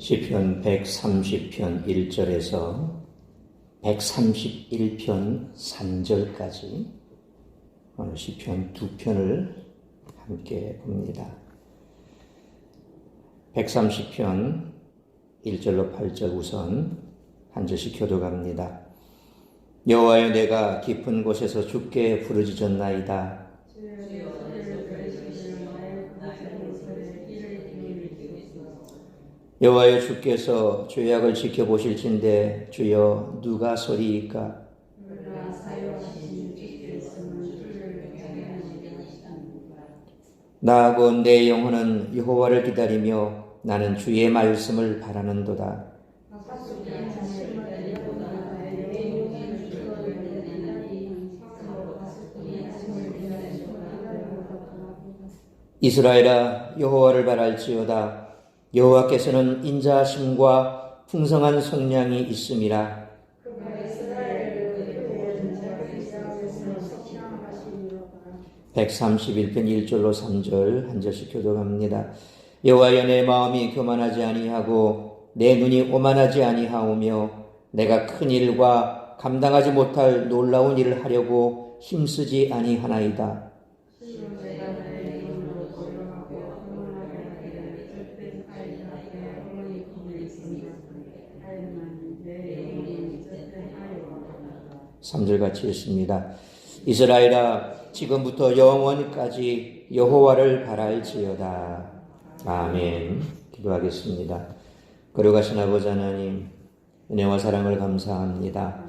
시편 130편 1절에서 131편 3절까지 오늘 시편 두 편을 함께 봅니다. 130편 1절로 8절 우선 한 절씩 교독합니다. 여호와여, 내가 깊은 곳에서 주께 부르짖었나이다. 여호와여, 주께서 죄악을 지켜보실진대 주여 누가 서리이까? 나하고 내 영혼은 여호와를 기다리며 나는 주의 말씀을 바라는도다. 이스라엘아, 여호와를 바랄지어다. 여호와께서는 인자하심과 풍성한 속량이 있음이라. 131편 1절로 3절 한 절씩 교독합니다. 여호와여, 내 마음이 교만하지 아니하고 내 눈이 오만하지 아니하오며 내가 큰 일과 감당하지 못할 놀라운 일을 하려고 힘쓰지 아니하나이다. 삼절 같이 읽습니다. 이스라엘아, 지금부터 영원까지 여호와를 바랄지어다. 아멘. 기도하겠습니다. 거룩하신 아버지 하나님, 은혜와 사랑을 감사합니다.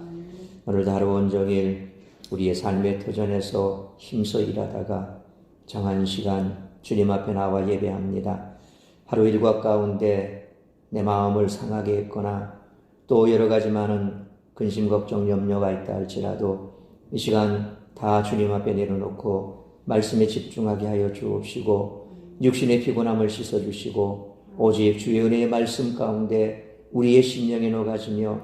오늘도 하루 온종일 우리의 삶의 터전에서 힘써 일하다가 정한 시간 주님 앞에 나와 예배합니다. 하루 일과 가운데 내 마음을 상하게 했거나 또 여러 가지 많은 근심, 걱정, 염려가 있다 할지라도 이 시간 다 주님 앞에 내려놓고 말씀에 집중하게 하여 주옵시고 육신의 피곤함을 씻어주시고 오직 주의 은혜의 말씀 가운데 우리의 심령에 녹아지며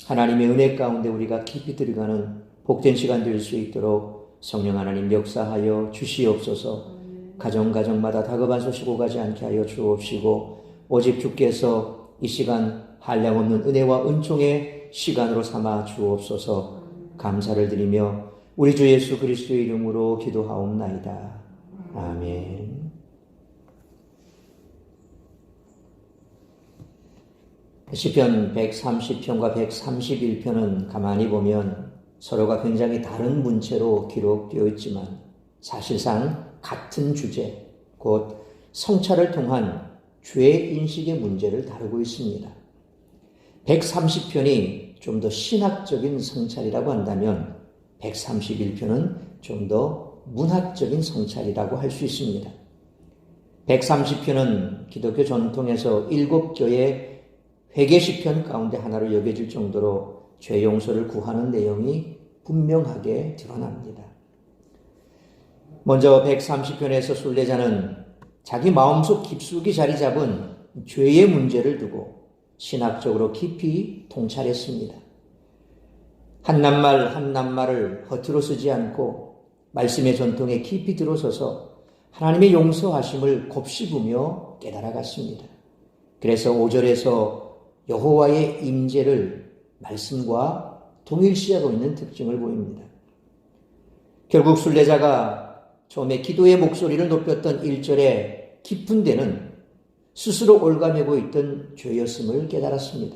하나님의 은혜 가운데 우리가 깊이 들어가는 복된 시간 될 수 있도록 성령 하나님 역사하여 주시옵소서. 가정마다 다급한 소식 오가지 않게 하여 주옵시고 오직 주께서 이 시간 한량없는 은혜와 은총의 시간으로 삼아 주옵소서. 감사를 드리며 우리 주 예수 그리스도의 이름으로 기도하옵나이다. 아멘. 시편 130편과 131편은 가만히 보면 서로가 굉장히 다른 문체로 기록되어 있지만 사실상 같은 주제, 곧 성찰을 통한 죄인식의 문제를 다루고 있습니다. 130편이 좀 더 신학적인 성찰이라고 한다면 131편은 좀 더 문학적인 성찰이라고 할 수 있습니다. 130편은 기독교 전통에서 7교의 회개시편 가운데 하나로 여겨질 정도로 죄 용서를 구하는 내용이 분명하게 드러납니다. 먼저 130편에서 순례자는 자기 마음속 깊숙이 자리 잡은 죄의 문제를 두고 신학적으로 깊이 통찰했습니다. 한 낱말을 허투루 쓰지 않고 말씀의 전통에 깊이 들어서서 하나님의 용서하심을 곱씹으며 깨달아갔습니다. 그래서 5절에서 여호와의 임재를 말씀과 동일시하고 있는 특징을 보입니다. 결국 순례자가 처음에 기도의 목소리를 높였던 1절의 깊은 데는 스스로 올가매고 있던 죄였음을 깨달았습니다.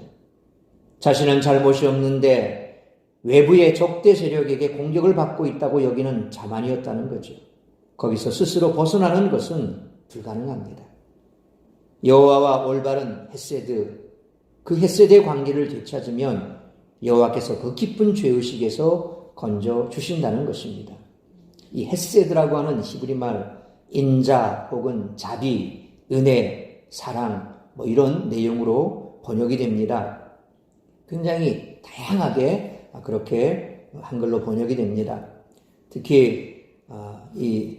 자신은 잘못이 없는데 외부의 적대 세력에게 공격을 받고 있다고 여기는 자만이었다는 거죠. 거기서 스스로 벗어나는 것은 불가능합니다. 여호와와 올바른 헤세드, 그 헤세드의 관계를 되찾으면 여호와께서 그 깊은 죄의식에서 건져 주신다는 것입니다. 이 헤세드라고 하는 히브리 말 인자 혹은 자비, 은혜, 사랑 이런 내용으로 번역이 됩니다. 굉장히 다양하게 그렇게 한글로 번역이 됩니다. 특히 이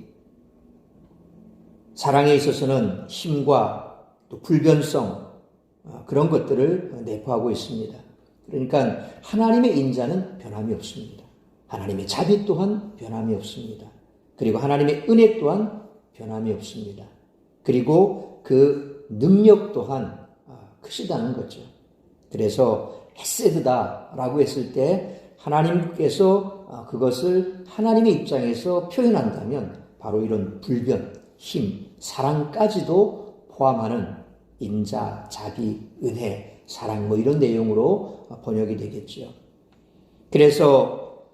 사랑에 있어서는 힘과 또 불변성 그런 것들을 내포하고 있습니다. 그러니까 하나님의 인자는 변함이 없습니다. 하나님의 자비 또한 변함이 없습니다. 그리고 하나님의 은혜 또한 변함이 없습니다. 그리고 그 능력 또한 크시다는 거죠. 그래서 헤세드다라고 했을 때 하나님께서 그것을 하나님의 입장에서 표현한다면 바로 이런 불변, 힘, 사랑까지도 포함하는 인자, 자비, 은혜, 사랑 이런 내용으로 번역이 되겠죠. 그래서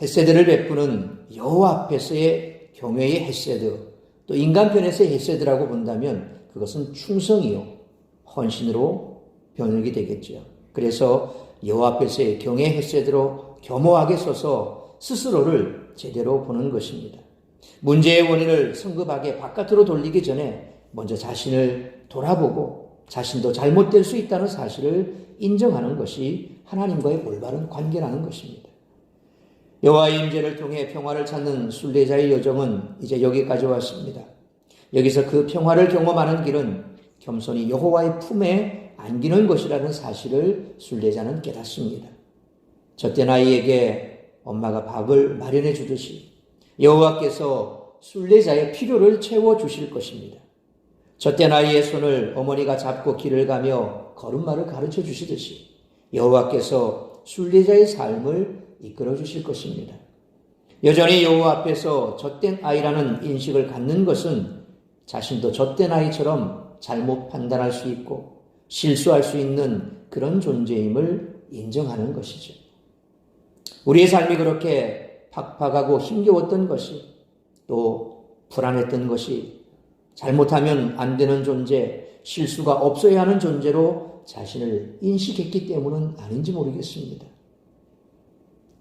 헤세드를 베푸는 여호와 앞에서의 경외의 헤세드, 또 인간편에서의 헤세드라고 본다면 그것은 충성이요 헌신으로 번역이 되겠죠. 그래서 여호와 앞에서의 경외 헤세드로 겸허하게 서서 스스로를 제대로 보는 것입니다. 문제의 원인을 성급하게 바깥으로 돌리기 전에 먼저 자신을 돌아보고 자신도 잘못될 수 있다는 사실을 인정하는 것이 하나님과의 올바른 관계라는 것입니다. 여호와의 임재를 통해 평화를 찾는 순례자의 여정은 이제 여기까지 왔습니다. 여기서 그 평화를 경험하는 길은 겸손히 여호와의 품에 안기는 것이라는 사실을 순례자는 깨닫습니다. 젖된 아이에게 엄마가 밥을 마련해 주듯이 여호와께서 순례자의 필요를 채워주실 것입니다. 젖된 아이의 손을 어머니가 잡고 길을 가며 걸음마를 가르쳐 주시듯이 여호와께서 순례자의 삶을 이끌어 주실 것입니다. 여전히 여호와 앞에서 젖된 아이라는 인식을 갖는 것은 자신도 젖된 아이처럼 잘못 판단할 수 있고 실수할 수 있는 그런 존재임을 인정하는 것이죠. 우리의 삶이 그렇게 팍팍하고 힘겨웠던 것이, 또 불안했던 것이, 잘못하면 안 되는 존재, 실수가 없어야 하는 존재로 자신을 인식했기 때문은 아닌지 모르겠습니다.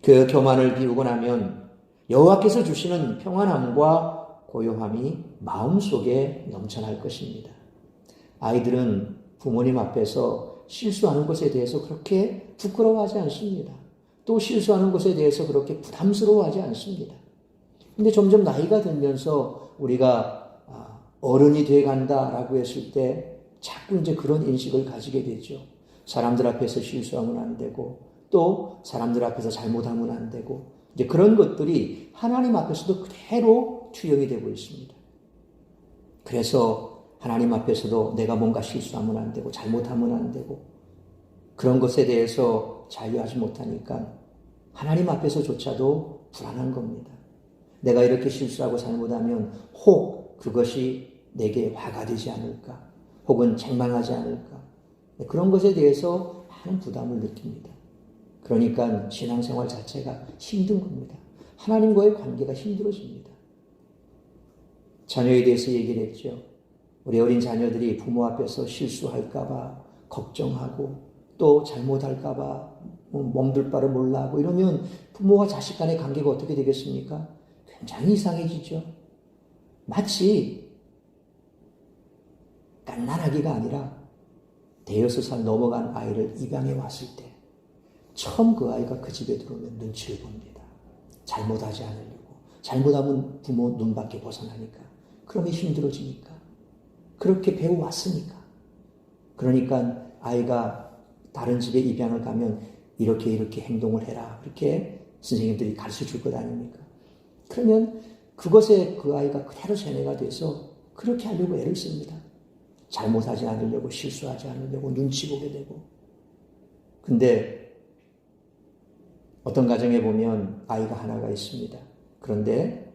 그 교만을 비우고 나면 여호와께서 주시는 평안함과 고요함이 마음속에 넘쳐날 것입니다. 아이들은 부모님 앞에서 실수하는 것에 대해서 그렇게 부끄러워하지 않습니다. 또 실수하는 것에 대해서 그렇게 부담스러워하지 않습니다. 근데 점점 나이가 들면서 우리가 어른이 돼 간다라고 했을 때 자꾸 이제 그런 인식을 가지게 되죠. 사람들 앞에서 실수하면 안 되고, 또 사람들 앞에서 잘못하면 안 되고, 이제 그런 것들이 하나님 앞에서도 그대로 투영이 되고 있습니다. 그래서 하나님 앞에서도 내가 뭔가 실수하면 안 되고, 잘못하면 안 되고, 그런 것에 대해서 자유하지 못하니까 하나님 앞에서조차도 불안한 겁니다. 내가 이렇게 실수하고 잘못하면 혹 그것이 내게 화가 되지 않을까, 혹은 책망하지 않을까, 그런 것에 대해서 많은 부담을 느낍니다. 그러니까 신앙생활 자체가 힘든 겁니다. 하나님과의 관계가 힘들어집니다. 자녀에 대해서 얘기를 했죠. 우리 어린 자녀들이 부모 앞에서 실수할까 봐 걱정하고, 또 잘못할까 봐 몸둘 바를 몰라 하고 이러면 부모와 자식 간의 관계가 어떻게 되겠습니까? 굉장히 이상해지죠. 마치 갓난아기가 아니라 대여섯 살 넘어간 아이를 입양해 왔을 때 처음 그 아이가 그 집에 들어오면 눈치를 봅니다. 잘못하지 않으려고. 잘못하면 부모 눈 밖에 벗어나니까. 그러면 힘들어지니까. 그렇게 배워왔으니까. 그러니까 아이가 다른 집에 입양을 가면 이렇게 행동을 해라. 그렇게 선생님들이 가르쳐 줄 것 아닙니까? 그러면 그것에 그 아이가 그대로 세뇌가 돼서 그렇게 하려고 애를 씁니다. 잘못하지 않으려고, 실수하지 않으려고, 눈치 보게 되고. 근데 어떤 가정에 보면 아이가 하나가 있습니다. 그런데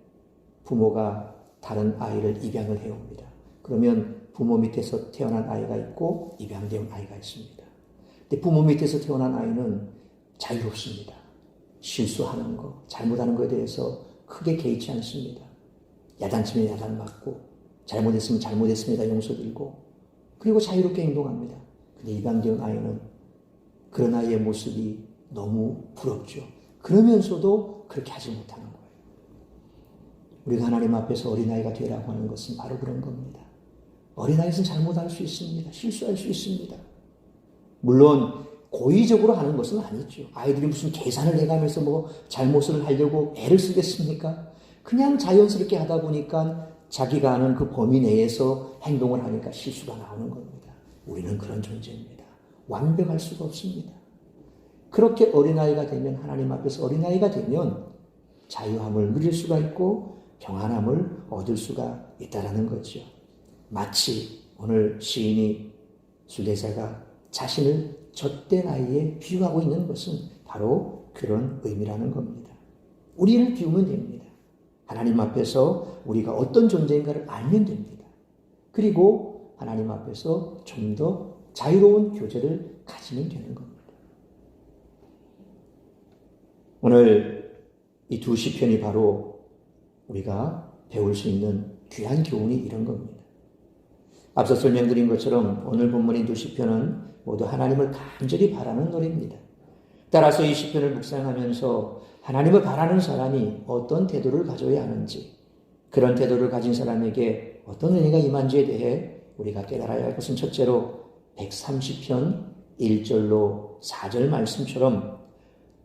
부모가 다른 아이를 입양을 해옵니다. 그러면 부모 밑에서 태어난 아이가 있고 입양된 아이가 있습니다. 근데 부모 밑에서 태어난 아이는 자유롭습니다. 실수하는 거, 잘못하는 것에 대해서 크게 개의치 않습니다. 야단치면 야단 맞고, 잘못했으면 잘못했습니다 용서드리고, 그리고 자유롭게 행동합니다. 근데 입양된 아이는 그런 아이의 모습이 너무 부럽죠. 그러면서도 그렇게 하지 못하는 거예요. 우리가 하나님 앞에서 어린아이가 되라고 하는 것은 바로 그런 겁니다. 어린아이는 잘못할 수 있습니다. 실수할 수 있습니다. 물론 고의적으로 하는 것은 아니죠. 아이들이 무슨 계산을 해가면서 뭐 잘못을 하려고 애를 쓰겠습니까? 그냥 자연스럽게 하다 보니까 자기가 아는 그 범위 내에서 행동을 하니까 실수가 나오는 겁니다. 우리는 그런 존재입니다. 완벽할 수가 없습니다. 그렇게 어린아이가 되면, 하나님 앞에서 어린아이가 되면 자유함을 누릴 수가 있고 평안함을 얻을 수가 있다는 거죠. 마치 오늘 시인이 순례자가 자신을 젖된 아이에 비유하고 있는 것은 바로 그런 의미라는 겁니다. 우리를 비우면 됩니다. 하나님 앞에서 우리가 어떤 존재인가를 알면 됩니다. 그리고 하나님 앞에서 좀 더 자유로운 교제를 가지면 되는 겁니다. 오늘 이 두 시편이 바로 우리가 배울 수 있는 귀한 교훈이 이런 겁니다. 앞서 설명드린 것처럼 오늘 본문의 두 시편은 모두 하나님을 간절히 바라는 노래입니다. 따라서 이 시편을 묵상하면서 하나님을 바라는 사람이 어떤 태도를 가져야 하는지, 그런 태도를 가진 사람에게 어떤 은혜가 임한지에 대해 우리가 깨달아야 할 것은 첫째로 130편 1절로 4절 말씀처럼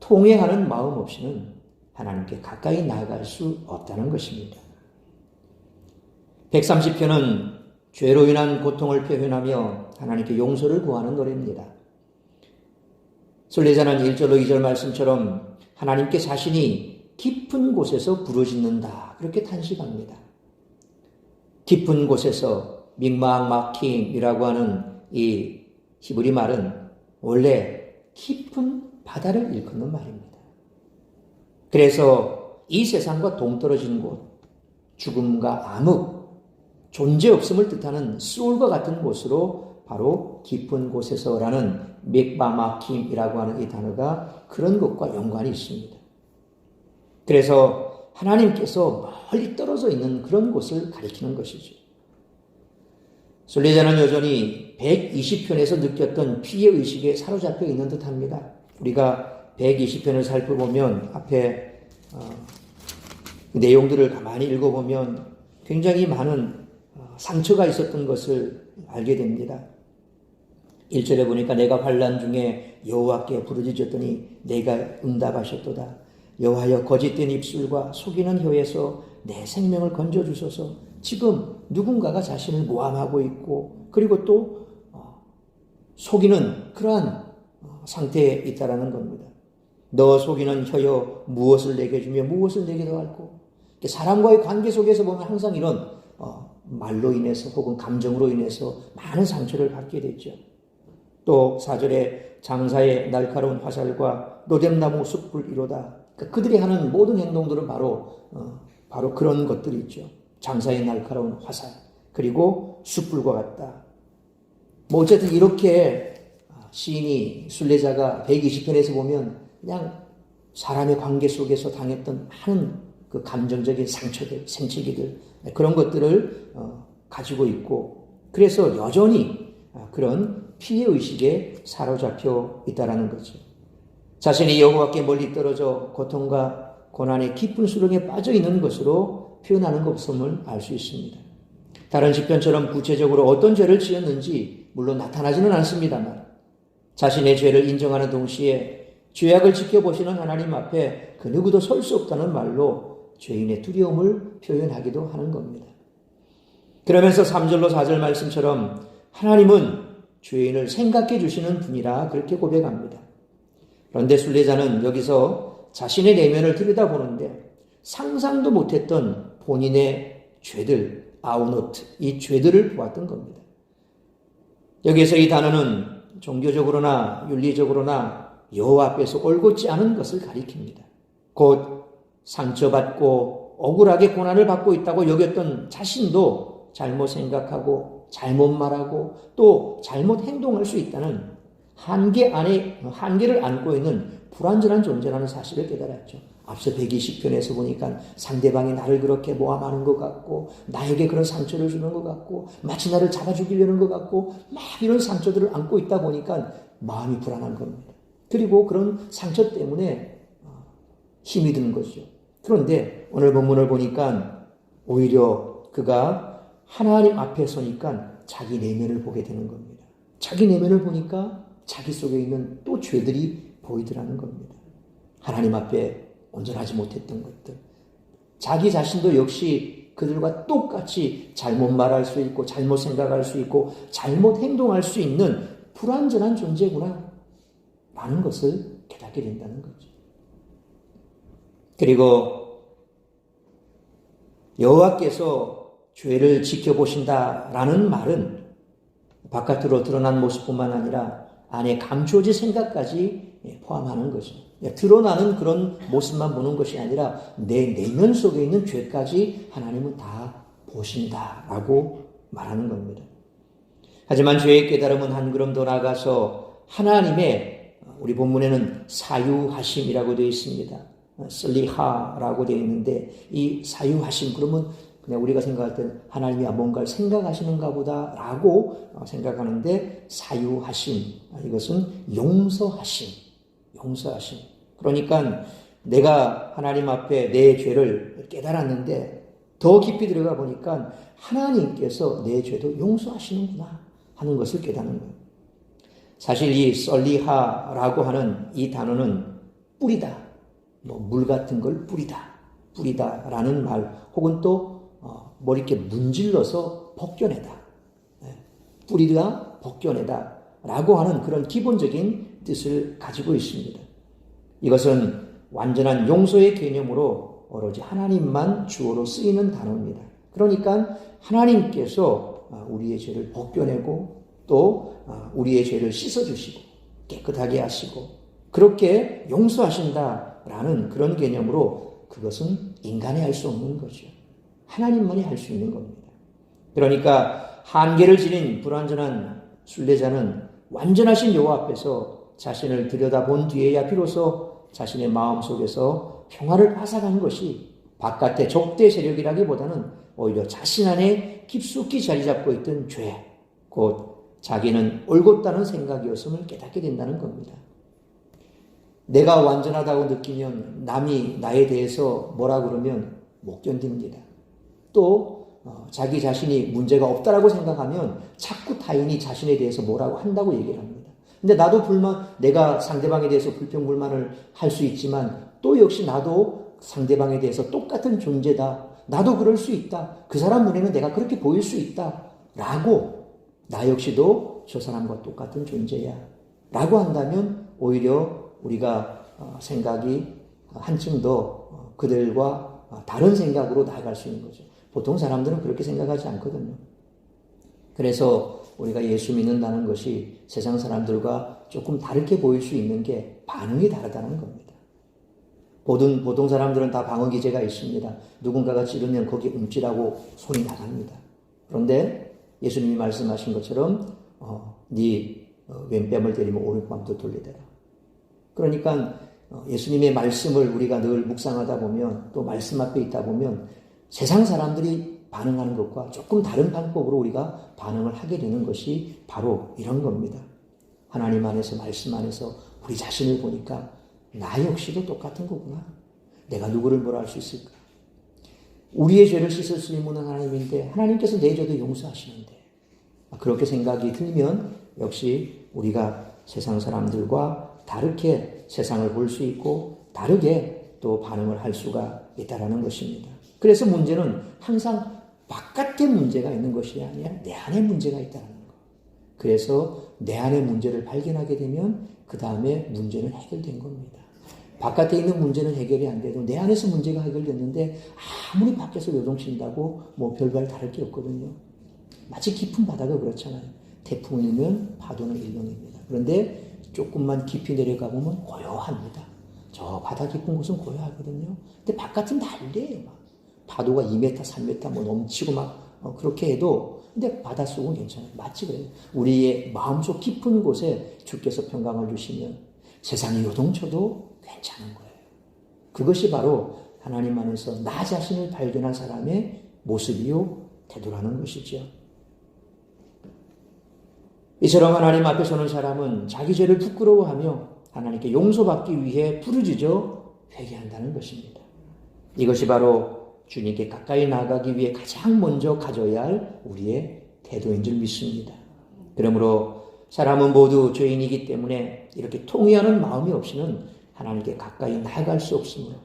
통회하는 마음 없이는 하나님께 가까이 나아갈 수 없다는 것입니다. 130편은 죄로 인한 고통을 표현하며 하나님께 용서를 구하는 노래입니다. 순례자는 1절로 2절 말씀처럼 하나님께 자신이 깊은 곳에서 부르짖는다 그렇게 탄식합니다. 깊은 곳에서 믹막 마킴이라고 하는 이 히브리 말은 원래 깊은 바다를 일컫는 말입니다. 그래서 이 세상과 동떨어진 곳, 죽음과 암흑, 존재 없음을 뜻하는 수울과 같은 곳으로 바로 깊은 곳에서라는 믹바마킴이라고 하는 이 단어가 그런 것과 연관이 있습니다. 그래서 하나님께서 멀리 떨어져 있는 그런 곳을 가리키는 것이죠. 순례자는 여전히 120편에서 느꼈던 피해의식에 사로잡혀 있는 듯합니다. 우리가 120편을 살펴보면 앞에 내용들을 가만히 읽어보면 굉장히 많은 상처가 있었던 것을 알게 됩니다. 1절에 보니까 내가 환난 중에 여호와께 부르짖었더니 내가 응답하셨도다. 여호와여 거짓된 입술과 속이는 혀에서 내 생명을 건져주소서. 지금 누군가가 자신을 모함하고 있고 그리고 또 속이는 그러한 상태에 있다라는 겁니다. 너 속이는 혀여 무엇을 내게 주며 무엇을 내게 더할고. 사람과의 관계 속에서 보면 항상 이런 말로 인해서 혹은 감정으로 인해서 많은 상처를 받게 됐죠. 또 4절에 장사의 날카로운 화살과 노뎀나무 숯불이로다. 그들이 하는 모든 행동들은 바로 그런 것들이 있죠. 장사의 날카로운 화살 그리고 숯불과 같다. 어쨌든 이렇게 시인이 순례자가 120편에서 보면 그냥 사람의 관계 속에서 당했던 많은 그 감정적인 상처들, 생채기들 그런 것들을 가지고 있고 그래서 여전히 그런 피해의식에 사로잡혀 있다는 거죠. 자신이 여호와께 멀리 떨어져 고통과 고난의 깊은 수렁에 빠져 있는 것으로 표현하는 것임을 알 수 있습니다. 다른 시편처럼 구체적으로 어떤 죄를 지었는지 물론 나타나지는 않습니다만 자신의 죄를 인정하는 동시에 죄악을 지켜보시는 하나님 앞에 그 누구도 설 수 없다는 말로 죄인의 두려움을 표현하기도 하는 겁니다. 그러면서 3절로 4절 말씀처럼 하나님은 죄인을 생각해 주시는 분이라 그렇게 고백합니다. 그런데 순례자는 여기서 자신의 내면을 들여다보는데 상상도 못했던 본인의 죄들, 아우노트, 이 죄들을 보았던 겁니다. 여기에서 이 단어는 종교적으로나 윤리적으로나 여호와 앞에서 올곧지 않은 것을 가리킵니다. 곧 상처받고 억울하게 고난을 받고 있다고 여겼던 자신도 잘못 생각하고 잘못 말하고 또 잘못 행동할 수 있다는 한계를 안고 있는 불완전한 존재라는 사실을 깨달았죠. 앞서 120편에서 보니까 상대방이 나를 그렇게 모함하는 것 같고 나에게 그런 상처를 주는 것 같고 마치 나를 잡아 죽이려는 것 같고 막 이런 상처들을 안고 있다 보니까 마음이 불안한 겁니다. 그리고 그런 상처 때문에 힘이 드는 거죠. 그런데 오늘 본문을 보니까 오히려 그가 하나님 앞에 서니까 자기 내면을 보게 되는 겁니다. 자기 내면을 보니까 자기 속에 있는 또 죄들이 보이더라는 겁니다. 하나님 앞에 온전하지 못했던 것들. 자기 자신도 역시 그들과 똑같이 잘못 말할 수 있고 잘못 생각할 수 있고 잘못 행동할 수 있는 불완전한 존재구나 라는 것을 깨닫게 된다는 거죠. 그리고 여호와께서 죄를 지켜보신다라는 말은 바깥으로 드러난 모습뿐만 아니라 안에 감추어진 생각까지 포함하는 거죠. 드러나는 그런 모습만 보는 것이 아니라 내 내면 속에 있는 죄까지 하나님은 다 보신다라고 말하는 겁니다. 하지만 죄의 깨달음은 한 걸음 더 나아가서 하나님의, 우리 본문에는 사유하심이라고 되어 있습니다. 슬리하라고 되어 있는데, 이 사유하심, 그러면 그냥 우리가 생각할 때는 하나님이 뭔가를 생각하시는가 보다라고 생각하는데, 사유하심, 이것은 용서하심. 그러니까 내가 하나님 앞에 내 죄를 깨달았는데 더 깊이 들어가 보니까 하나님께서 내 죄도 용서하시는구나 하는 것을 깨닫는 거예요. 사실 이 썰리하라고 하는 이 단어는 뿌리다, 물 같은 걸 뿌리다라는 말, 혹은 또 뭐 이렇게 문질러서 벗겨내다, 뿌리다, 벗겨내다라고 하는 그런 기본적인 뜻을 가지고 있습니다. 이것은 완전한 용서의 개념으로 오로지 하나님만 주어로 쓰이는 단어입니다. 그러니까 하나님께서 우리의 죄를 벗겨내고 또 우리의 죄를 씻어주시고 깨끗하게 하시고 그렇게 용서하신다라는 그런 개념으로, 그것은 인간이 할 수 없는 거죠. 하나님만이 할 수 있는 겁니다. 그러니까 한계를 지닌 불완전한 순례자는 완전하신 여호와 앞에서 자신을 들여다본 뒤에야 비로소 자신의 마음속에서 평화를 앗아가는 것이 바깥의 적대 세력이라기보다는 오히려 자신 안에 깊숙이 자리 잡고 있던 죄, 곧 자기는 옳았다는 생각이었음을 깨닫게 된다는 겁니다. 내가 완전하다고 느끼면 남이 나에 대해서 뭐라 그러면 못 견딥니다. 또 자기 자신이 문제가 없다라고 생각하면 자꾸 타인이 자신에 대해서 뭐라고 한다고 얘기를 합니다. 근데 나도 내가 상대방에 대해서 불평불만을 할 수 있지만 또 역시 나도 상대방에 대해서 똑같은 존재다. 나도 그럴 수 있다. 그 사람 눈에는 내가 그렇게 보일 수 있다. 라고 나 역시도 저 사람과 똑같은 존재야. 라고 한다면 오히려 우리가 생각이 한층 더 그들과 다른 생각으로 나아갈 수 있는 거죠. 보통 사람들은 그렇게 생각하지 않거든요. 그래서 우리가 예수 믿는다는 것이 세상 사람들과 조금 다르게 보일 수 있는 게 반응이 다르다는 겁니다. 보통 사람들은 다 방어기제가 있습니다. 누군가가 찌르면 거기에 움찔하고 손이 나갑니다. 그런데 예수님이 말씀하신 것처럼 네 왼뺨을 때리면 오른뺨도 돌리더라. 그러니까 예수님의 말씀을 우리가 늘 묵상하다 보면, 또 말씀 앞에 있다 보면 세상 사람들이 반응하는 것과 조금 다른 방법으로 우리가 반응을 하게 되는 것이 바로 이런 겁니다. 하나님 안에서, 말씀 안에서 우리 자신을 보니까 나 역시도 똑같은 거구나. 내가 누구를 뭐라 할 수 있을까? 우리의 죄를 씻을 수 있는 하나님인데 하나님께서 내 죄도 용서하시는데, 그렇게 생각이 들면 역시 우리가 세상 사람들과 다르게 세상을 볼 수 있고 다르게 또 반응을 할 수가 있다는 것입니다. 그래서 문제는 항상 바깥에 문제가 있는 것이 아니라 내 안에 문제가 있다는 것. 그래서 내 안의 문제를 발견하게 되면 그 다음에 문제는 해결된 겁니다. 바깥에 있는 문제는 해결이 안 돼도 내 안에서 문제가 해결됐는데 아무리 밖에서 요동친다고 별발 다를 게 없거든요. 마치 깊은 바다가 그렇잖아요. 태풍이 일면 파도는 일렁입니다. 그런데 조금만 깊이 내려가 보면 고요합니다. 저 바다 깊은 곳은 고요하거든요. 근데 바깥은 난리예요. 파도가 2m, 3m 넘치고 그렇게 해도, 근데 바닷속은 괜찮아요. 마치 그래요. 우리의 마음속 깊은 곳에 주께서 평강을 주시면 세상이 요동쳐도 괜찮은 거예요. 그것이 바로 하나님 안에서 나 자신을 발견한 사람의 모습이요 태도라는 것이죠. 이처럼 하나님 앞에 서는 사람은 자기 죄를 부끄러워하며 하나님께 용서받기 위해 부르짖어 회개한다는 것입니다. 이것이 바로 주님께 가까이 나아가기 위해 가장 먼저 가져야 할 우리의 태도인 줄 믿습니다. 그러므로 사람은 모두 죄인이기 때문에 이렇게 통회하는 마음이 없이는 하나님께 가까이 나아갈 수 없으므로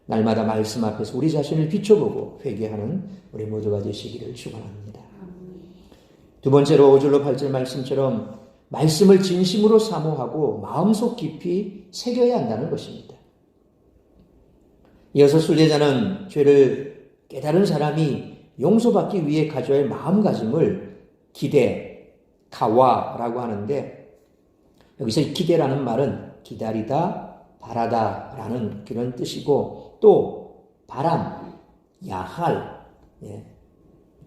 날마다 말씀 앞에서 우리 자신을 비춰보고 회개하는 우리 모두가 되시기를 축원합니다. 두 번째로 5절로 8절 말씀처럼 말씀을 진심으로 사모하고 마음속 깊이 새겨야 한다는 것입니다. 이어서 순례자는 죄를 깨달은 사람이 용서받기 위해 가져야 할 마음가짐을 기대, 가와라고 하는데, 여기서 기대라는 말은 기다리다, 바라다라는 그런 뜻이고 또 바람, 야할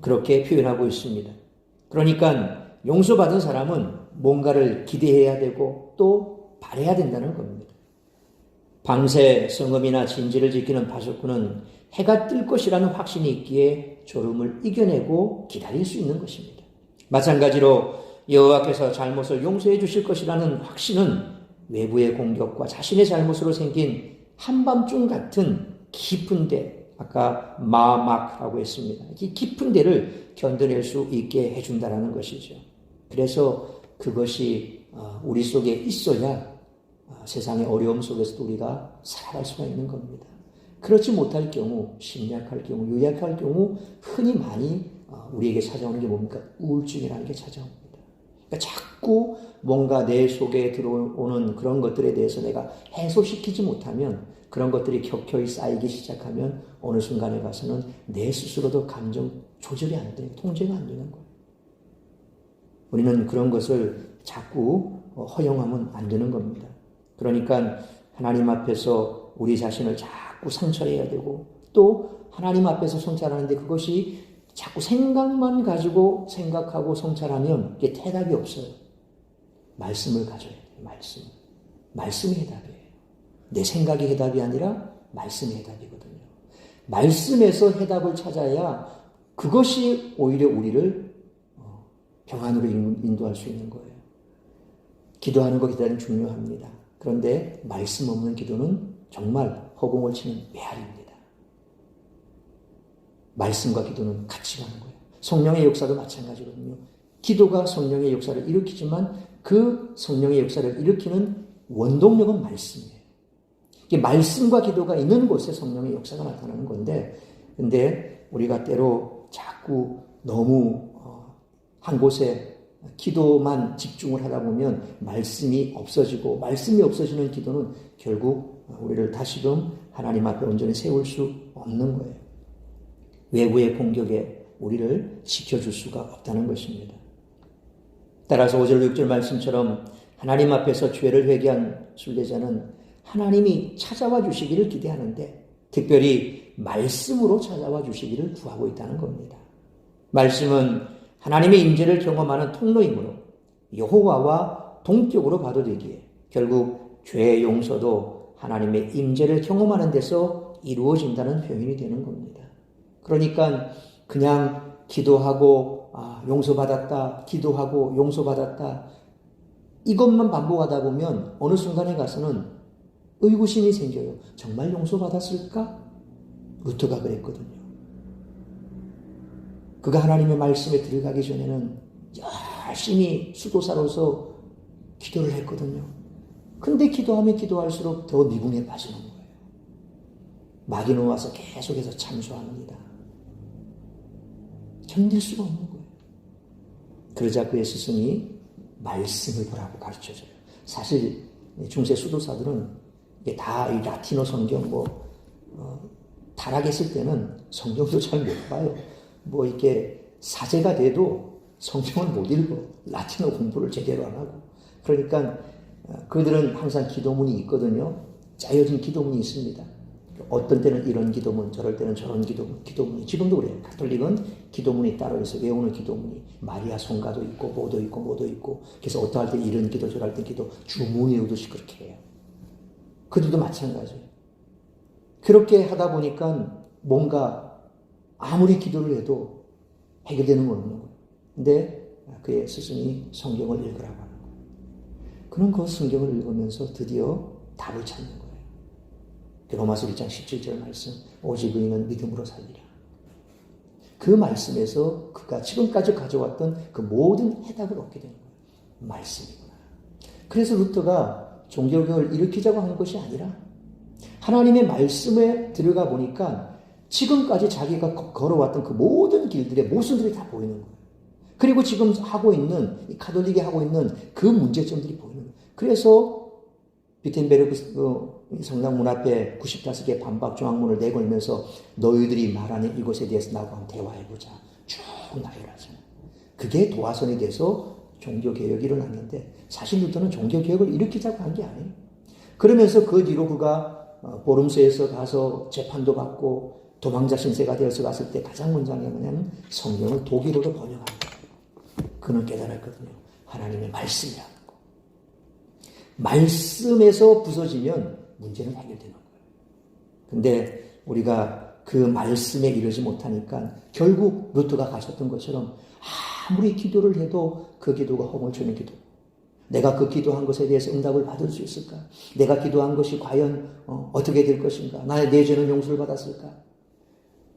그렇게 표현하고 있습니다. 그러니까 용서받은 사람은 뭔가를 기대해야 되고 또 바라야 된다는 겁니다. 밤새 성음이나 진지를 지키는 바수꾼은 해가 뜰 것이라는 확신이 있기에 졸음을 이겨내고 기다릴 수 있는 것입니다. 마찬가지로 여호와께서 잘못을 용서해 주실 것이라는 확신은 외부의 공격과 자신의 잘못으로 생긴 한밤중 같은 깊은 데, 아까 마막이라고 했습니다. 이 깊은 데를 견뎌낼 수 있게 해준다는 것이죠. 그래서 그것이 우리 속에 있어야 세상의 어려움 속에서도 우리가 살아갈 수가 있는 겁니다. 그렇지 못할 경우, 심약할 경우, 유약할 경우 흔히 많이 우리에게 찾아오는 게 뭡니까? 우울증이라는 게 찾아옵니다. 그러니까 자꾸 뭔가 내 속에 들어오는 그런 것들에 대해서 내가 해소시키지 못하면 그런 것들이 격혀이 쌓이기 시작하면 어느 순간에 가서는 내 스스로도 감정 조절이 안 돼요. 통제가 안 되는 거예요. 우리는 그런 것을 자꾸 허용하면 안 되는 겁니다. 그러니까 하나님 앞에서 우리 자신을 자꾸 성찰해야 되고 또 하나님 앞에서 성찰하는데 그것이 자꾸 생각만 가지고 생각하고 성찰하면 이게 대답이 없어요. 말씀을 가져야 돼요. 말씀이 해답이에요. 내 생각이 해답이 아니라 말씀이 해답이거든요. 말씀에서 해답을 찾아야 그것이 오히려 우리를 평안으로 인도할 수 있는 거예요. 기도하는 것 기다리는 중요합니다. 그런데 말씀 없는 기도는 정말 허공을 치는 메아리입니다. 말씀과 기도는 같이 가는 거예요. 성령의 역사도 마찬가지거든요. 기도가 성령의 역사를 일으키지만 그 성령의 역사를 일으키는 원동력은 말씀이에요. 이게 말씀과 기도가 있는 곳에 성령의 역사가 나타나는 건데, 근데 우리가 때로 자꾸 너무 한 곳에 기도만 집중을 하다 보면 말씀이 없어지고, 말씀이 없어지는 기도는 결국 우리를 다시금 하나님 앞에 온전히 세울 수 없는 거예요. 외부의 공격에 우리를 지켜줄 수가 없다는 것입니다. 따라서 5절 6절 말씀처럼 하나님 앞에서 죄를 회개한 순례자는 하나님이 찾아와 주시기를 기대하는데 특별히 말씀으로 찾아와 주시기를 구하고 있다는 겁니다. 말씀은 하나님의 임재를 경험하는 통로이므로 여호와와 동격으로 봐도 되기에 결국 죄의 용서도 하나님의 임재를 경험하는 데서 이루어진다는 표현이 되는 겁니다. 그러니까 그냥 기도하고 용서받았다, 기도하고 용서받았다 이것만 반복하다 보면 어느 순간에 가서는 의구심이 생겨요. 정말 용서받았을까? 루터가 그랬거든요. 그가 하나님의 말씀에 들어가기 전에는 열심히 수도사로서 기도를 했거든요. 근데 기도하면 기도할수록 더 미궁에 빠지는 거예요. 마귀는 와서 계속해서 참소합니다. 견딜 수가 없는 거예요. 그러자 그의 스승이 말씀을 보라고 가르쳐줘요. 사실 중세 수도사들은 이게 다 이 라틴어 성경 타락했을 때는 성경도 잘 못 봐요. 이렇게 사제가 돼도 성경을 못 읽어. 라틴어 공부를 제대로 안 하고. 그러니까 그들은 항상 기도문이 있거든요. 짜여진 기도문이 있습니다. 어떤 때는 이런 기도문, 저럴 때는 저런 기도문이 지금도 그래요. 가톨릭은 기도문이 따로 있어요. 외우는 기도문이 마리아 성가도 있고 뭐도 있고 그래서 어떠할 때 이런 기도 저럴 때 기도 주문 외우듯이 그렇게 해요. 그들도 마찬가지예요. 그렇게 하다 보니까 뭔가 아무리 기도를 해도 해결되는 건 없는 거예요. 근데 그의 스승이 성경을 읽으라고 하는 거예요. 그는 그 성경을 읽으면서 드디어 답을 찾는 거예요. 로마서 1장 17절 말씀, 오직 의인은 믿음으로 살리라. 그 말씀에서 그가 지금까지 가져왔던 그 모든 해답을 얻게 되는 거예요. 말씀이구나. 그래서 루터가 종교개혁을 일으키자고 한 것이 아니라 하나님의 말씀에 들어가 보니까 지금까지 자기가 걸어왔던 그 모든 길들의 모순들이 다 보이는 거예요. 그리고 지금 하고 있는, 이 가톨릭이 하고 있는 그 문제점들이 보이는 거예요. 그래서 비텐베르크 성당 문 앞에 95개 반박 조항문을 내걸면서 너희들이 말하는 이것에 대해서 나하고 한번 대화해보자. 쭉 나열하잖아요. 그게 도화선이 돼서 종교개혁이 일어났는데 사실 루터는 종교개혁을 일으키자고 한 게 아니에요. 그러면서 그 뒤로 그가 보름스에서 가서 재판도 받고 도망자 신세가 되어서 갔을 때 가장 먼저 한 게 뭐냐면 성경을 독일어로 번역한 거예요. 그는 깨달았거든요. 하나님의 말씀이라는 거. 말씀에서 부서지면 문제는 해결되는 거예요. 근데 우리가 그 말씀에 이르지 못하니까 결국 루터가 가셨던 것처럼 아무리 기도를 해도 그 기도가 허물 주는 기도. 내가 그 기도한 것에 대해서 응답을 받을 수 있을까? 내가 기도한 것이 과연 어떻게 될 것인가? 나의 내 죄는 용서를 받았을까?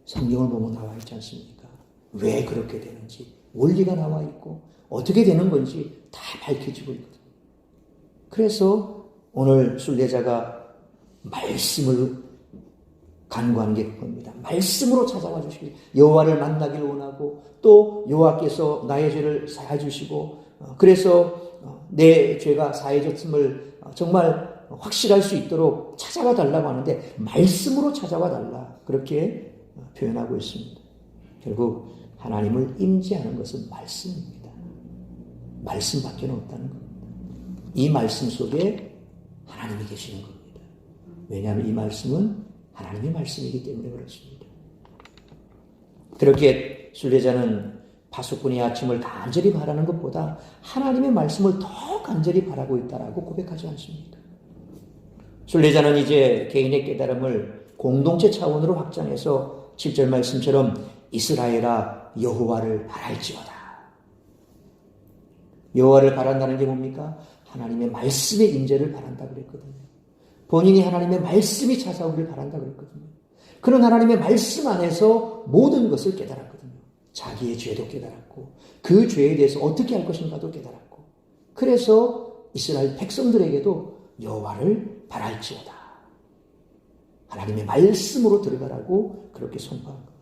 성경을 보면 나와 있지 않습니까? 왜 그렇게 되는지 원리가 나와 있고 어떻게 되는 건지 다 밝혀지고 있거든요. 그래서 오늘 순례자가 말씀을 간구하는 게 그겁니다. 말씀으로 찾아와 주시길, 여호와를 만나길 원하고 또 여호와께서 나의 죄를 사해 주시고 그래서 내 죄가 사해졌음을 정말 확실할 수 있도록 찾아와 달라고 하는데 말씀으로 찾아와 달라 그렇게 표현하고 있습니다. 결국 하나님을 임재하는 것은 말씀입니다. 말씀밖에 없다는 겁니다. 이 말씀 속에 하나님이 계시는 겁니다. 왜냐하면 이 말씀은 하나님의 말씀이기 때문에 그렇습니다. 그렇게 순례자는 파수꾼의 아침을 간절히 바라는 것보다 하나님의 말씀을 더 간절히 바라고 있다라고 고백하지 않습니까? 순례자는 이제 개인의 깨달음을 공동체 차원으로 확장해서 7절 말씀처럼 이스라엘아 여호와를 바랄지어다. 여호와를 바란다는 게 뭡니까? 하나님의 말씀의 임재를 바란다 그랬거든요. 본인이 하나님의 말씀이 찾아오기를 바란다 그랬거든요. 그런 하나님의 말씀 안에서 모든 것을 깨달았거든요. 자기의 죄도 깨달았고 그 죄에 대해서 어떻게 할 것인가도 깨달았고 그래서 이스라엘 백성들에게도 여호와를 바랄지어다. 하나님의 말씀으로 들어가라고 그렇게 선포한 겁니다.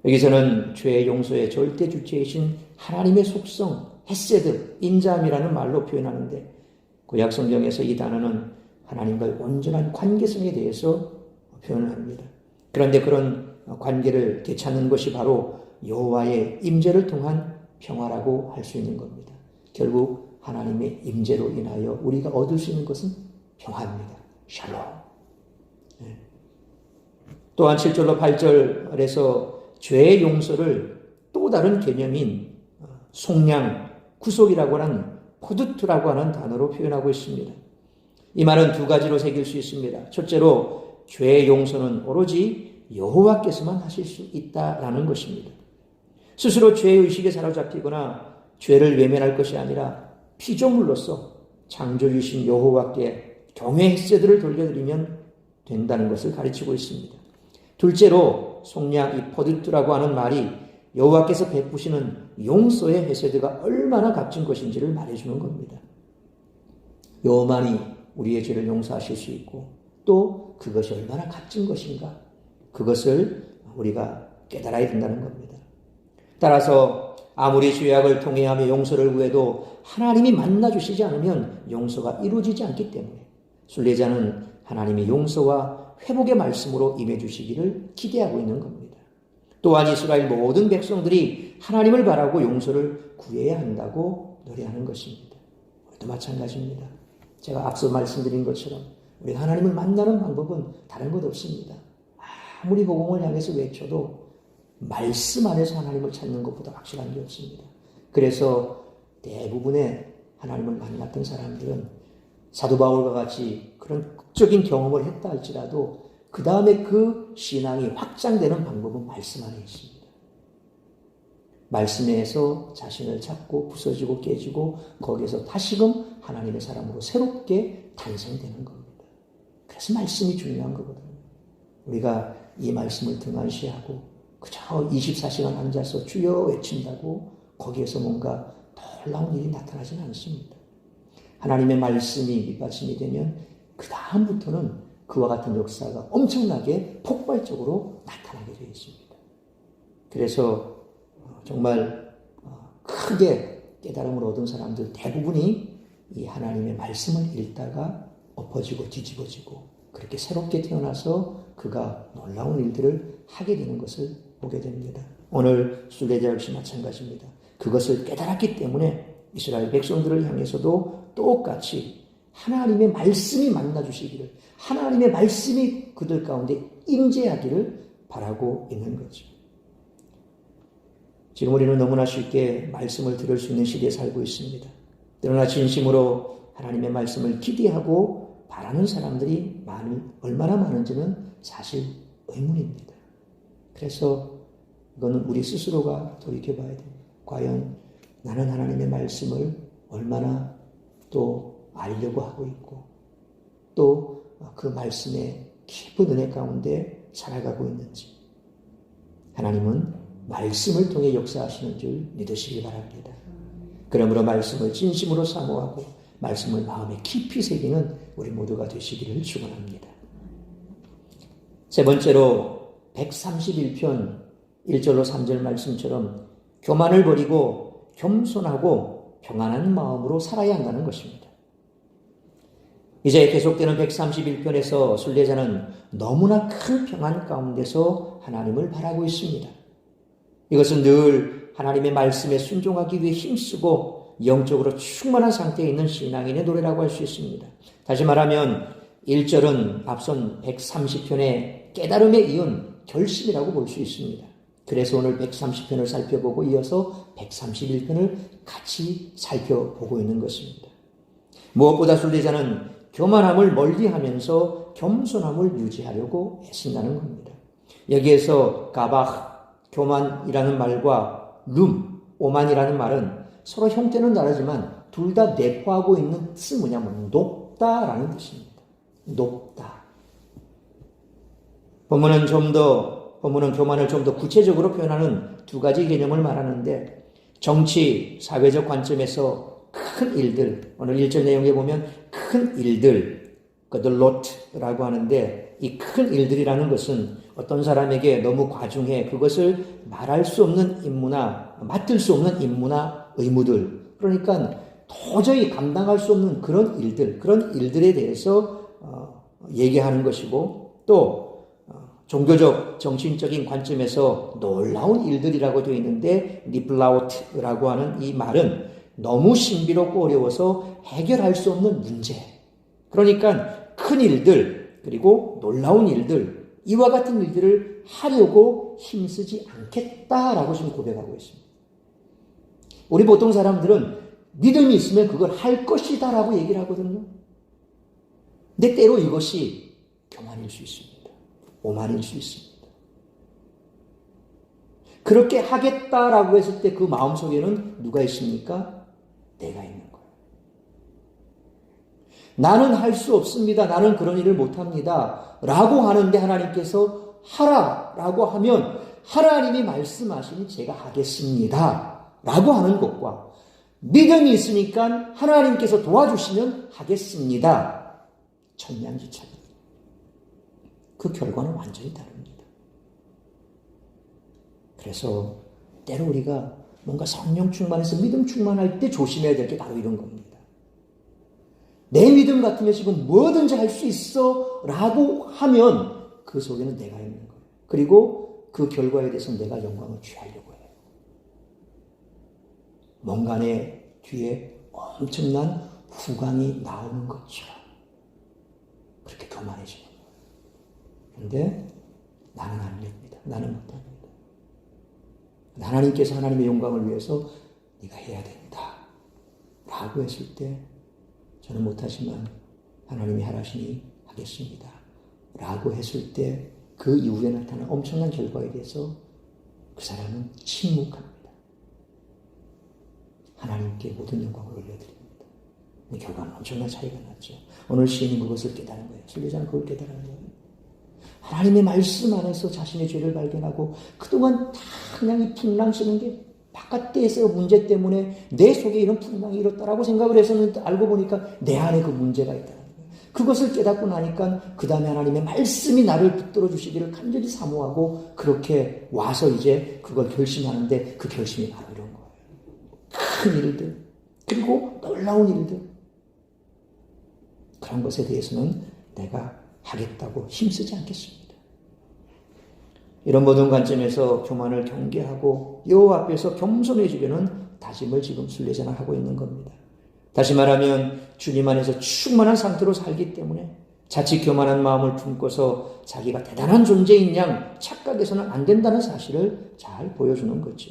여기서는 죄의 용서의 절대 주체이신 하나님의 속성, 헤세드, 인자함이라는 말로 표현하는데 구약 성경에서 이 단어는 하나님과의 온전한 관계성에 대해서 표현을 합니다. 그런데 그런 관계를 되찾는 것이 바로 여호와의 임재를 통한 평화라고 할 수 있는 겁니다. 결국 하나님의 임재로 인하여 우리가 얻을 수 있는 것은 평화입니다. 샬롬. 네. 또한 7절로 8절에서 죄의 용서를 또 다른 개념인 속량, 구속이라고 하는 포드투라고 하는 단어로 표현하고 있습니다. 이 말은 두 가지로 새길 수 있습니다. 첫째로 죄의 용서는 오로지 여호와께서만 하실 수 있다라는 것입니다. 스스로 죄의식에 사로잡히거나 죄를 외면할 것이 아니라 피조물로서 창조주신 여호와께 경외의 헤세드를 돌려드리면 된다는 것을 가르치고 있습니다. 둘째로 속량, 이 포드투라고 하는 말이 여호와께서 베푸시는 용서의 헤세드가 얼마나 값진 것인지를 말해주는 겁니다. 여호만이 우리의 죄를 용서하실 수 있고 또 그것이 얼마나 값진 것인가 그것을 우리가 깨달아야 된다는 겁니다. 따라서 아무리 죄악을 통회하며 용서를 구해도 하나님이 만나주시지 않으면 용서가 이루어지지 않기 때문에 순례자는 하나님의 용서와 회복의 말씀으로 임해주시기를 기대하고 있는 겁니다. 또한 이스라엘 모든 백성들이 하나님을 바라고 용서를 구해야 한다고 노래하는 것입니다. 우리도 마찬가지입니다. 제가 앞서 말씀드린 것처럼 우리가 하나님을 만나는 방법은 다른 것 없습니다. 아무리 복음을 향해서 외쳐도 말씀 안에서 하나님을 찾는 것보다 확실한 게 없습니다. 그래서 대부분의 하나님을 만났던 사람들은 사도 바울과 같이 그런 극적인 경험을 했다 할지라도 그 다음에 그 신앙이 확장되는 방법은 말씀 안에 있습니다. 말씀에서 자신을 찾고 부서지고 깨지고 거기에서 다시금 하나님의 사람으로 새롭게 탄생되는 겁니다. 그래서 말씀이 중요한 거거든요. 우리가 이 말씀을 등한시하고 그저 24시간 앉아서 주여 외친다고 거기에서 뭔가 놀라운 일이 나타나지는 않습니다. 하나님의 말씀이 밑받침이 되면 그 다음부터는 그와 같은 역사가 엄청나게 폭발적으로 나타나게 되어 있습니다. 그래서 정말 크게 깨달음을 얻은 사람들 대부분이 이 하나님의 말씀을 읽다가 엎어지고 뒤집어지고 그렇게 새롭게 태어나서 그가 놀라운 일들을 하게 되는 것을 보게 됩니다. 오늘 순례자 역시 마찬가지입니다. 그것을 깨달았기 때문에 이스라엘 백성들을 향해서도 똑같이 하나님의 말씀이 만나주시기를, 하나님의 말씀이 그들 가운데 임재하기를 바라고 있는 거죠. 지금 우리는 너무나 쉽게 말씀을 들을 수 있는 시대에 살고 있습니다. 그러나 진심으로 하나님의 말씀을 기대하고 바라는 사람들이 얼마나 많은지는 사실 의문입니다. 그래서 이거는 우리 스스로가 돌이켜봐야 됩니다. 과연 나는 하나님의 말씀을 얼마나 또 알려고 하고 있고 또 그 말씀의 깊은 은혜 가운데 살아가고 있는지, 하나님은 말씀을 통해 역사하시는 줄 믿으시기 바랍니다. 그러므로 말씀을 진심으로 사모하고 말씀을 마음에 깊이 새기는 우리 모두가 되시기를 축원합니다. 세 번째로 131편 1절로 3절 말씀처럼 교만을 버리고 겸손하고 평안한 마음으로 살아야 한다는 것입니다. 이제 계속되는 131편에서 순례자는 너무나 큰 평안 가운데서 하나님을 바라고 있습니다. 이것은 늘 하나님의 말씀에 순종하기 위해 힘쓰고 영적으로 충만한 상태에 있는 신앙인의 노래라고 할 수 있습니다. 다시 말하면 1절은 앞선 130편의 깨달음에 이은 결심이라고 볼 수 있습니다. 그래서 오늘 130편을 살펴보고 이어서 131편을 같이 살펴보고 있는 것입니다. 무엇보다 순례자는 교만함을 멀리하면서 겸손함을 유지하려고 애쓴다는 겁니다. 여기에서 가박, 교만이라는 말과 오만이라는 말은 서로 형태는 다르지만 둘 다 내포하고 있는 뜻은 뭐냐면 높다라는 뜻입니다. 높다. 본문은 교만을 좀 더 구체적으로 표현하는 두 가지 개념을 말하는데, 정치, 사회적 관점에서 큰 일들, 오늘 1절 내용에 보면 큰 일들, 그들롯라고 하는데, 이 큰 일들이라는 것은 어떤 사람에게 너무 과중해 그것을 말할 수 없는 임무나 맡을 수 없는 임무나 의무들, 그러니까 도저히 감당할 수 없는 그런 일들에 대해서 얘기하는 것이고, 또 종교적, 정신적인 관점에서 놀라운 일들이라고 되어 있는데, 니플라우트라고 하는 이 말은 너무 신비롭고 어려워서 해결할 수 없는 문제, 그러니까 큰 일들 그리고 놀라운 일들, 이와 같은 일들을 하려고 힘쓰지 않겠다라고 지금 고백하고 있습니다. 우리 보통 사람들은 믿음이 있으면 그걸 할 것이다 라고 얘기를 하거든요. 근데 때로 이것이 교만일 수 있습니다. 오만일 수 있습니다. 그렇게 하겠다라고 했을 때 그 마음속에는 누가 있습니까? 내가 있는 거예요. 나는 할 수 없습니다. 나는 그런 일을 못합니다. 라고 하는데 하나님께서 하라라고 하면 하나님이 말씀하시니 제가 하겠습니다. 라고 하는 것과 믿음이 있으니까 하나님께서 도와주시면 하겠습니다. 천냥지차입니다. 그 결과는 완전히 다릅니다. 그래서 때로 우리가 뭔가 성령 충만해서 믿음 충만할 때 조심해야 될 게 바로 이런 겁니다. 내 믿음 같으면 지금 뭐든지 할 수 있어 라고 하면 그 속에는 내가 있는 거예요. 그리고 그 결과에 대해서 내가 영광을 취하려고 해요. 뭔가 내 뒤에 엄청난 후광이 나오는 것처럼 그렇게 교만해지는 거예요. 그런데 나는 안 됩니다. 나는 못합니다. 하나님께서 하나님의 영광을 위해서 네가 해야 된다 라고 했을 때, 저는 못하지만 하나님이 하라시니 하겠습니다 라고 했을 때 그 이후에 나타난 엄청난 결과에 대해서 그 사람은 침묵합니다. 하나님께 모든 영광을 올려드립니다. 근데 결과는 엄청난 차이가 났죠. 오늘 시인은 그것을 깨달은 거예요. 순례자는 그걸 깨달은 거예요. 하나님의 말씀 안에서 자신의 죄를 발견하고 그동안 다 그냥 이 풍랑 쓰는 게 바깥에서의 문제 때문에 내 속에 이런 풍랑이 일었다라고 생각을 했었는데, 알고 보니까 내 안에 그 문제가 있다는 거예요. 그것을 깨닫고 나니까 그 다음에 하나님의 말씀이 나를 붙들어 주시기를 간절히 사모하고 그렇게 와서 이제 그걸 결심하는데, 그 결심이 바로 이런 거예요. 큰 일들 그리고 놀라운 일들, 그런 것에 대해서는 내가 하겠다고 힘쓰지 않겠습니다. 이런 모든 관점에서 교만을 경계하고 여호와 앞에서 겸손해지려는 다짐을 지금 순례자는 하고 있는 겁니다. 다시 말하면 주님 안에서 충만한 상태로 살기 때문에 자칫 교만한 마음을 품고서 자기가 대단한 존재인 양 착각해서는 안 된다는 사실을 잘 보여주는 거죠.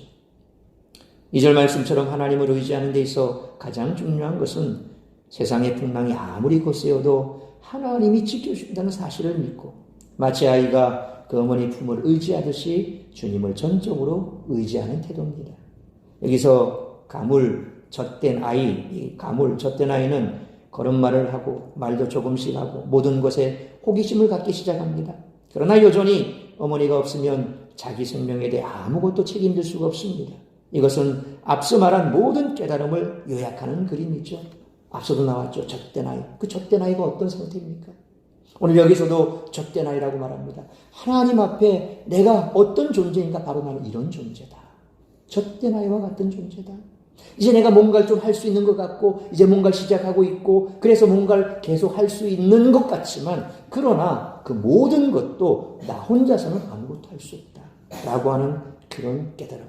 2절 말씀처럼 하나님을 의지하는 데 있어 가장 중요한 것은 세상의 풍랑이 아무리 거세어도 하나님이 지켜준다는 사실을 믿고 마치 아이가 그 어머니 품을 의지하듯이 주님을 전적으로 의지하는 태도입니다. 여기서 가물, 젖된 아이, 이 가물, 젖된 아이는 걸음마를 하고 말도 조금씩 하고 모든 것에 호기심을 갖기 시작합니다. 그러나 여전히 어머니가 없으면 자기 생명에 대해 아무것도 책임질 수가 없습니다. 이것은 앞서 말한 모든 깨달음을 요약하는 그림이죠. 앞서도 나왔죠. 젖된 아이. 그 젖된 아이가 어떤 상태입니까? 오늘 여기서도 젖된 아이라고 말합니다. 하나님 앞에 내가 어떤 존재인가? 바로 나는 이런 존재다. 젖된 아이와 같은 존재다. 이제 내가 뭔가를 좀 할 수 있는 것 같고 이제 뭔가를 시작하고 있고 그래서 뭔가를 계속 할 수 있는 것 같지만 그러나 그 모든 것도 나 혼자서는 아무것도 할 수 없다 라고 하는 그런 깨달음.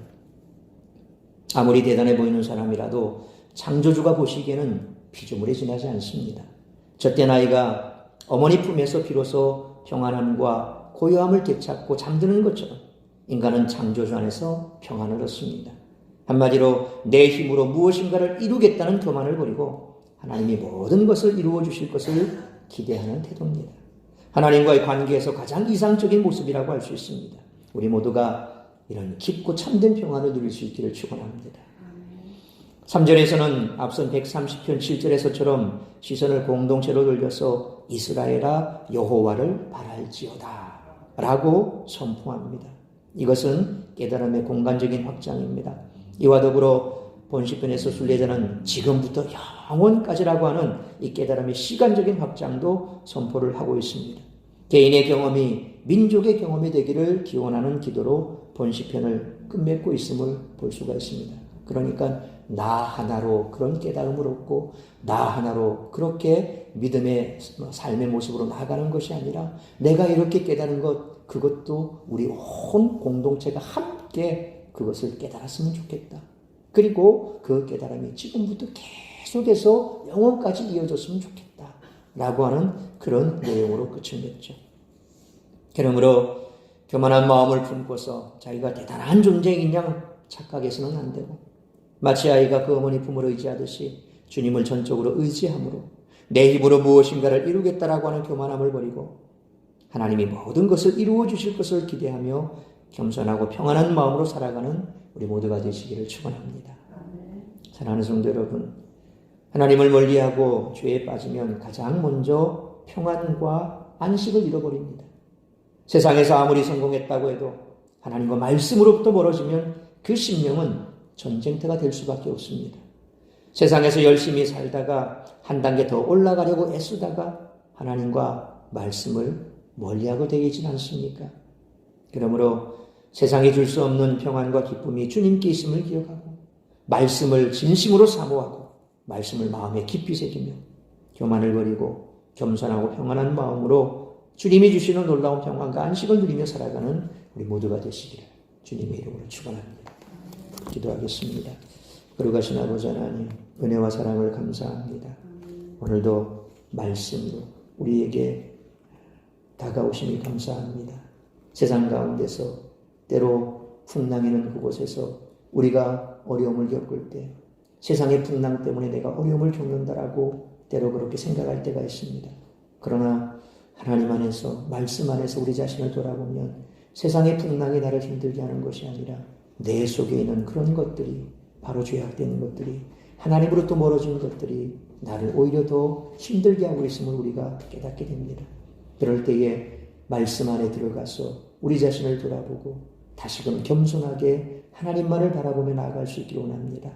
아무리 대단해 보이는 사람이라도 창조주가 보시기에는 피조물에 지나지 않습니다. 젖된 아이가 어머니 품에서 비로소 평안함과 고요함을 되찾고 잠드는 것처럼 인간은 창조주 안에서 평안을 얻습니다. 한마디로 내 힘으로 무엇인가를 이루겠다는 교만을 버리고 하나님이 모든 것을 이루어 주실 것을 기대하는 태도입니다. 하나님과의 관계에서 가장 이상적인 모습이라고 할 수 있습니다. 우리 모두가 이런 깊고 참된 평안을 누릴 수 있기를 축원합니다. 3절에서는 앞선 130편 7절에서처럼 시선을 공동체로 돌려서 이스라엘아 여호와를 바랄지어다 라고 선포합니다. 이것은 깨달음의 공간적인 확장입니다. 이와 더불어 본시편에서 순례자는 지금부터 영원까지라고 하는 이 깨달음의 시간적인 확장도 선포를 하고 있습니다. 개인의 경험이 민족의 경험이 되기를 기원하는 기도로 본시편을 끝맺고 있음을 볼 수가 있습니다. 그러니까 나 하나로 그런 깨달음을 얻고 나 하나로 그렇게 믿음의 삶의 모습으로 나아가는 것이 아니라 내가 이렇게 깨달은 것 그것도 우리 온 공동체가 함께 그것을 깨달았으면 좋겠다. 그리고 그 깨달음이 지금부터 계속해서 영원까지 이어졌으면 좋겠다. 라고 하는 그런 내용으로 끝을 맺죠. 그러므로 교만한 마음을 품고서 자기가 대단한 존재인 양 착각해서는 안 되고 마치 아이가 그 어머니 품을 의지하듯이 주님을 전적으로 의지함으로 내 힘으로 무엇인가를 이루겠다라고 하는 교만함을 버리고 하나님이 모든 것을 이루어 주실 것을 기대하며 겸손하고 평안한 마음으로 살아가는 우리 모두가 되시기를 축원합니다. 사랑하는 성도 여러분, 하나님을 멀리하고 죄에 빠지면 가장 먼저 평안과 안식을 잃어버립니다. 세상에서 아무리 성공했다고 해도 하나님과 말씀으로부터 멀어지면 그 심령은 전쟁터가 될 수밖에 없습니다. 세상에서 열심히 살다가 한 단계 더 올라가려고 애쓰다가 하나님과 말씀을 멀리하고 되긴 않습니까? 그러므로 세상이 줄 수 없는 평안과 기쁨이 주님께 있음을 기억하고 말씀을 진심으로 사모하고 말씀을 마음에 깊이 새기며 교만을 버리고 겸손하고 평안한 마음으로 주님이 주시는 놀라운 평안과 안식을 누리며 살아가는 우리 모두가 되시기를 주님의 이름으로 축원합니다. 기도하겠습니다. 거룩하신 아버지 하나님, 은혜와 사랑을 감사합니다. 오늘도 말씀으로 우리에게 다가오심이 감사합니다. 세상 가운데서 때로 풍랑이는 그곳에서 우리가 어려움을 겪을 때 세상의 풍랑 때문에 내가 어려움을 겪는다라고 때로 그렇게 생각할 때가 있습니다. 그러나 하나님 안에서 말씀 안에서 우리 자신을 돌아보면 세상의 풍랑이 나를 힘들게 하는 것이 아니라 내 속에 있는 그런 것들이 바로 죄악되는 것들이 하나님으로부터 멀어진 것들이 나를 오히려 더 힘들게 하고 있음을 우리가 깨닫게 됩니다. 그럴 때에 말씀 안에 들어가서 우리 자신을 돌아보고 다시금 겸손하게 하나님만을 바라보며 나아갈 수 있기를 원합니다.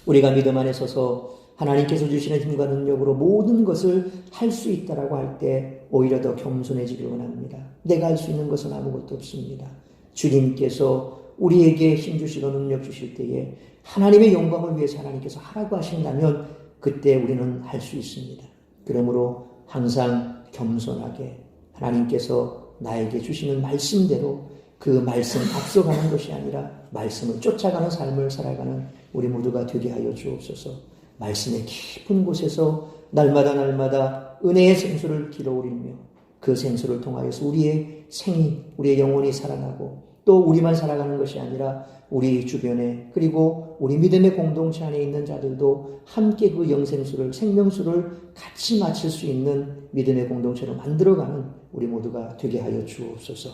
우리가 믿음 안에 서서 하나님께서 주시는 힘과 능력으로 모든 것을 할 수 있다라고 할 때 오히려 더 겸손해지기를 원합니다. 내가 할 수 있는 것은 아무것도 없습니다. 주님께서 우리에게 힘 주시고 능력 주실 때에 하나님의 영광을 위해서 하나님께서 하라고 하신다면 그때 우리는 할 수 있습니다. 그러므로 항상 겸손하게 하나님께서 나에게 주시는 말씀대로 그 말씀 앞서가는 것이 아니라 말씀을 쫓아가는 삶을 살아가는 우리 모두가 되게 하여 주옵소서. 말씀의 깊은 곳에서 날마다 은혜의 생수를 길어올리며 그 생수를 통하여서 우리의 생이, 우리의 영혼이 살아나고 또 우리만 살아가는 것이 아니라 우리 주변에 그리고 우리 믿음의 공동체 안에 있는 자들도 함께 그 영생수를, 생명수를 같이 마실 수 있는 믿음의 공동체로 만들어가는 우리 모두가 되게 하여 주옵소서.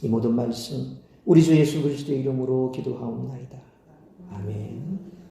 이 모든 말씀 우리 주 예수 그리스도의 이름으로 기도하옵나이다. 아멘.